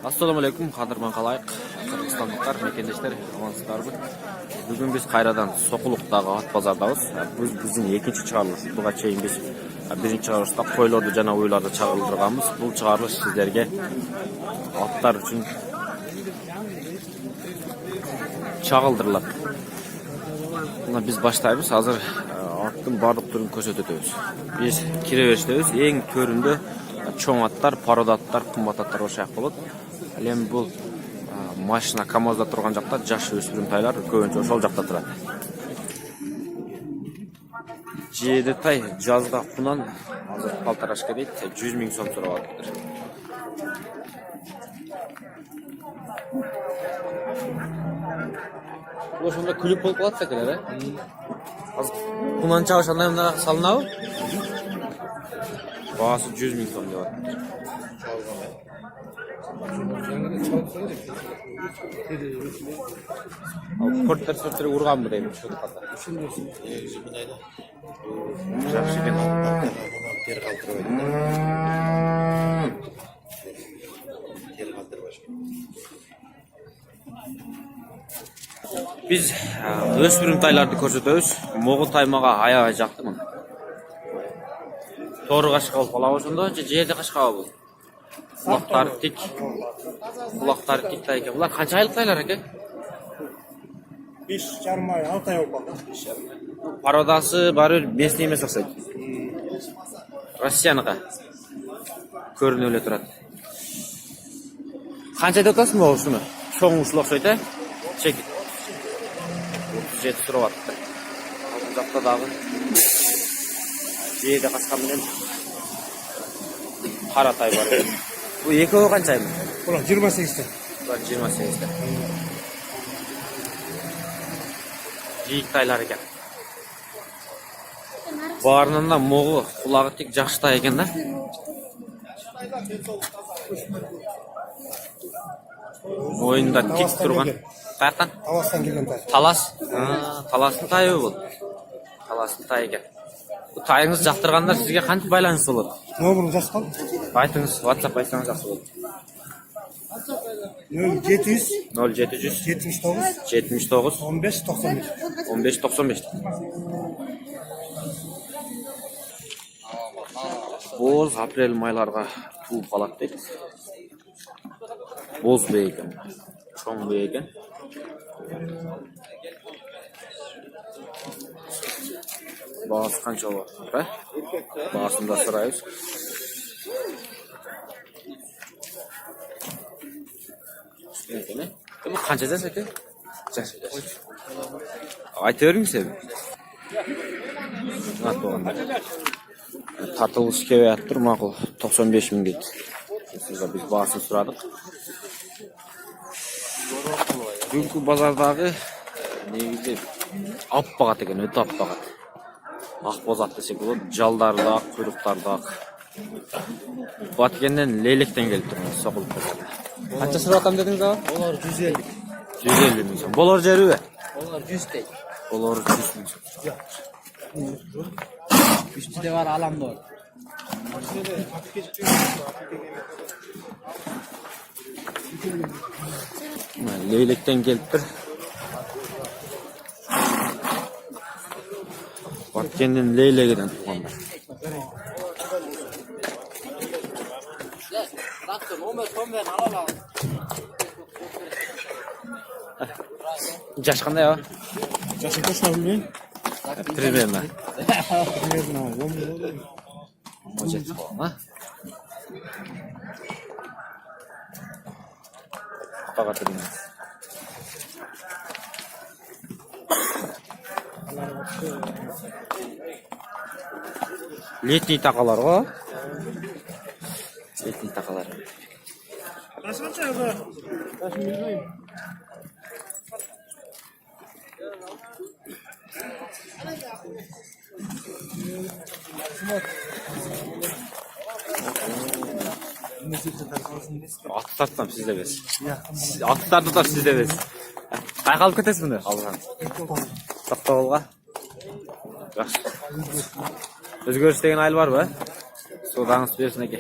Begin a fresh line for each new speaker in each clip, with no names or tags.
Assalamu alaikum, qadırman қалайық, Qırgızstandықтар, мекендештер, амансыздарбы. Бүгін біз қайрадан Соқұлықтағы ат базардабыз. Біздің екінші чығарылыш. Бұға чейін біз бірінші чығарылышта қойларды жана ойларды чағылдырғанбыз. Бұл чығарылыш сіздерге аттар үшін чағылдырылады. Біз баштайбыз. Азыр аттың барлық түрін көрсөтөбүз. Біз киребештебиз. Ең төрүндө чоң аттар, парод аттар, кымбат аттар ошак болот. Әлем бұл машина КамАЗда тұрған жақта жаш өспірім тайлар көбінше ошол жақта тұрады. Жейді тай жазда құнан азыр палтарашқа дейт 100 000 сом сұрап атыптыр. Бұл ошонда күліп болып қалатса келер, құнан чағыш андай мына салынабы? Бағасы 100 000 сом деп атыптыр. Порттер урган мы дейм, ошол ката. Жакшы экен. Тер калтырбайт. Тер калтырбаш. Биз өспүрүм тайларды көрсөтөбүз. Могул таймага аябай жакты мына. Тору кашка болуп калабы ошондо, же жерде кашкабы бул? Kulaklar tik tayken. Bunlar kaç aylık taylar eke?
5,5 ay, 6 ay oldu.
Parodası bari mesleği mesasak. Rossiyanıqa. Körünü öyle turat. Kança dotasın mı oluşunu? Çoğun uçluk söyle. Çek. 37 lira attı. Uzakta dağı. Jeyde kaçkan bilen. Qara tay var. Bu ekoğu qanchaymi?
Ular 28 ta.
Ular 28 ta. Jeyik taylar ekan. Barınında moğu, qulağı tik жақсы tay ekan da. Oyunda tik turgan. Qayerdan?
Talasdan kelgan tay.
Talas. Talasın tayı bu. Talasın tay ekan. Bu tayыңыз жақтырғандар sizге қантип байланыс болады?
Номерін жазып қал.
Айтыңыз, WhatsApp айтсаңыз жақсы болады.
0700
79
15 95.
15-95. Боз апрель майларға туып қалады дейді. Боз бей екен. Чоң бей екен. Бағасы қанша болады? Бағасында сұрайыз. Қанша жас екен? Жас. Айта беріңіз сен. Тартылғыш кебе аттыр мақұл 95 000 дейді. Біз бағасын сұрадық. Бүгінгі базардағы негізде аппағат екен, өте аппағат. Ақбоз ат десек болады, жалдарда, құйрықтарда. Баткеннен лейлектен келіп тұрмыз, Соқұлық базарда. Қанша сұрап атам дедіңіз аға?
Олар 150.
150 000 сом. Болар жері бе?
Олар 100 тей.
Болар 100 000 сом.
Üstüde var, alamda var.
Leylekten gelip bir. Batkenden leylekeden tuğanlar. Jaş qanday ya?
Jaşı kaçta bilmeyin?
Примерно.
Примерно 10 olur.
Может, ha? Аппағат едіңіз. Летний тақалар ғой? Летний тақалар.
Қанша еді? Қанша білмеймін.
Atı tartsam sizde bez. Atı tartıp sizde bez. Қай қалып кетесіз мұнда? Алған. Тоқтауылға. Жақсы. Өзгеріс деген айыл бар ба? Содаңыз берсін еке.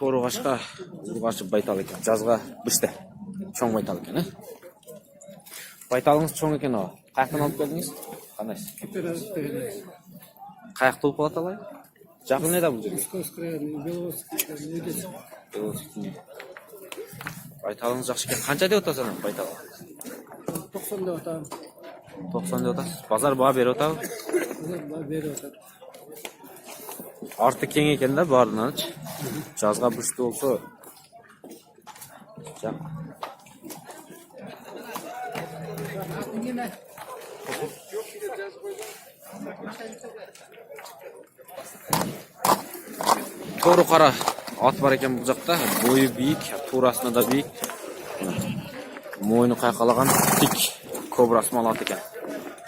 тору қашқа ұрғашы байтал екен. Жазға бішті. Чоң байтал екен, Байталыңыз чоң екен, Қаяқтан алып келдіңіз? Қандайсыз? Қаяқты болып қалады алай? Жақын не да бұл жерге? Байталыңыз жақсы екен. Қанша деп отасың байтал?
90 деп отам.
90 деп отасыз. Базар баға беріп отау?
Беріп отам.
Арты кең екен да бардынан. Жазға бүршті болса. Жақ. Тору қара ат бар екен бұл жақта. Бойы биік, турасында да биік. Мойны қайқалаған тик кобрасы мал ат екен.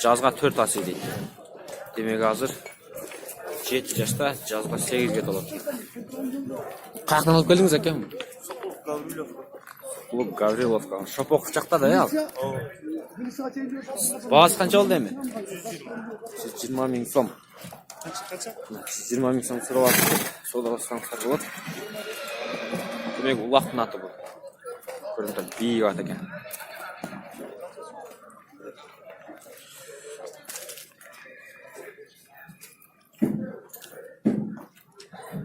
Жазға 4 асы дейді. Демек азыр 7 жашта, жазға 8-ге толады. Қаяқтан алып келдіңіз әкем? Клуб Гавриловка. Шопок жақта да ал? Бағасы қанша болды әме? 20 мың сом. 20 мың сом сұрап атып, сода басқан қар болады. Демек ұлақтың аты бұл. Көрінді биік ат екен.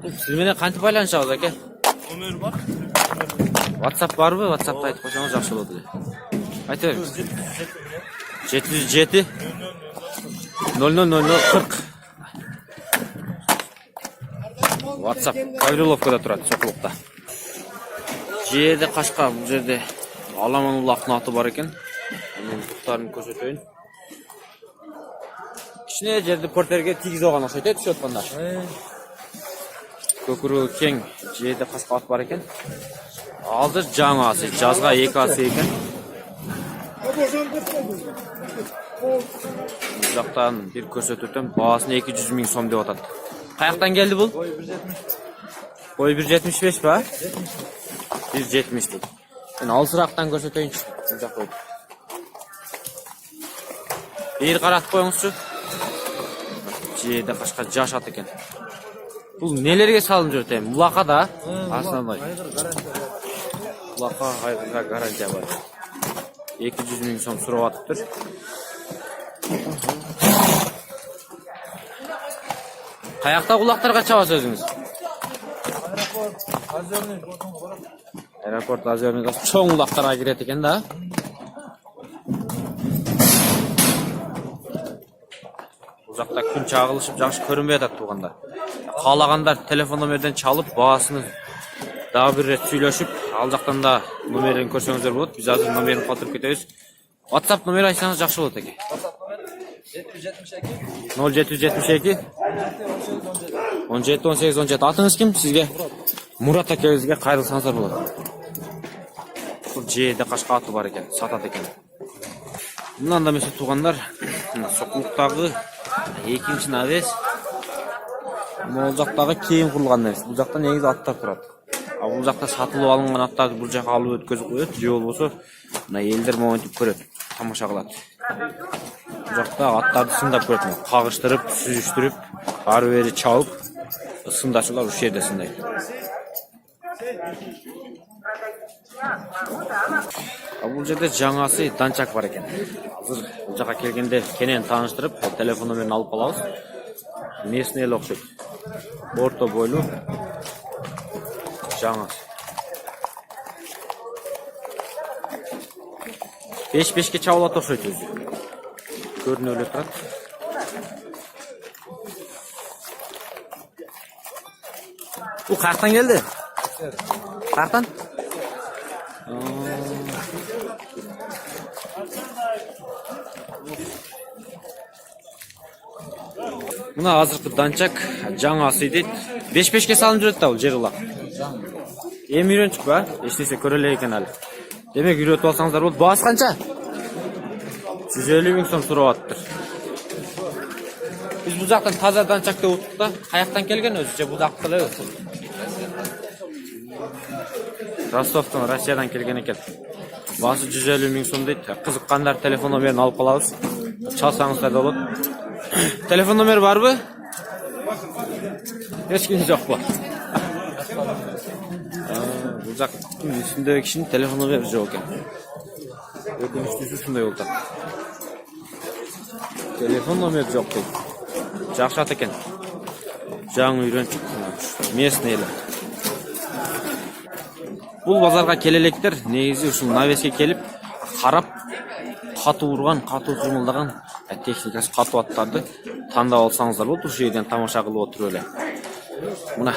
Сізменен қанты байланышауыз әке?
Номер бар?
WhatsApp бар бі? WhatsApp'та айтып қойсаңыз жақсы болады. Айты беріңіз. 707 000040. WhatsApp Гавриловкада тұрады, Сокулықта. Жерде қашқа, бұл жерде Аламан ұлақтың аты бар екен. Мен бұқтарын көрсетейін. Кішіне жерді портерге тигіз оған ұқсайды, түсі отқанда. Көкірі кең жерде қасқа ат бар екен. Алды жаңа асы, жазға 2 асы екен. Жақтан бір көрсетуден бағасына 200 мың сом деп атады. Қаяқтан келді бұл? Бой 1.75 ба? 1.70 дейді. Мен алсырақтан көрсетейінші. Бейір қаратып қойыңызшы. Жерде қашқа жаш ат екен. Бұл нелерге салынып жүрді? Мұлақа да? Основной. Мұлақа айғырға гарантия бар. 200 мың сом сұрап атып тұр. Қаяқта құлақтарға чаба сөзіңіз? Аэропорт Озерный чоң құлақтарға керет екен да? Бұл жақта күн чағылышып жақсы көрінбей атады туғанда. Қалағандар телефон номерден чалып, бағасыны дағы бір рет сөйлешіп, ал жақтан да номерін көрсеңіздер болады. Біз азыр номерін қалдырып кетеміз. WhatsApp номер айтсаңыз жақсы болады екен. 0772 17 18 17. Атыңыз кім сізге? Мұрат әкеңізге қайрылсаңыздар болады. Бұл жерде қашқа аты бар екен, сатады екен. Мұнан да mesela туғандар Сокулықтағы екінші навес. Бұл жақтағы кейін құрылған навес. Бұл жақта негізі аттар тұрады. Бұл жақта сатылып алынған аттарды бұл жаққа алып өткізіп қояды. Жол болса, елдер моментіп көреді, тамаша қылады. Бұл жақта аттарды сындап көреді. Қағыштырып, сүзіштіріп, ары бері чауып, сындашылар үш жерде сындайды. Бұл жерде жаңасы данчак бар екен. Азыр бұл жаққа келгенде кенен таныштырып, телефон номерін алып алауыз. Местный ел оқшайды. Орта бойлу жаңасы. 5-5-ке чауылат оқшайды өзі. Көрін өлі тұрады. Бұл қаяқтан келді? Қаяқтан? Мына азырқы данчак жаңасы дейді. 5-5-ке салынып жүреді ол жер ұлақ. Ем үйреншік ба? Ештесе көрелі екен әлі. Демек үйретіп алсаңыздар болды. Бағасы қанша? 150 мың сом сұрап атыптыр. Біз бұл жақтан таза данчакты ұттық та, қаяқтан келген өзі, бұл жақтылы өтті. Ростовтан, Россиядан келген екен. Басы 150 мың сом дейді. Қызыққандар телефон номерін алып қалауыз. Çalsаңыздар да болады. Telefon номер бар бі? Ешкім жоқ ба? Бұл жақтың үстіндегі кішінің телефон номері жоқ екен. Өкініштісі ушундай болду. Телефон номері жоқ дейді. Жақсы ат екен. Жаңы үйреніп шықты. Местный елі. Бұл базарға келелектер негізі ушул навеске келіп, қарап, қату ұрған, қату жұмылдаған техникасы қату аттарды таңдап алсаңыздар болды. Ушул жерден тамаша кылып отуруп эле. Мына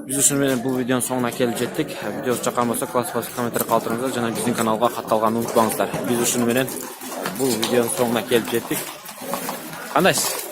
біз үшін менен бұл видеоның соңына келіп жеттік. Видеосы жаққан болса, класс комментарий қалдырыңыздар, жана біздің каналға катталганды унутпаңыздар. Біз үшін менен бұл видеоның соңына келіп жеттік. Қандайсыз?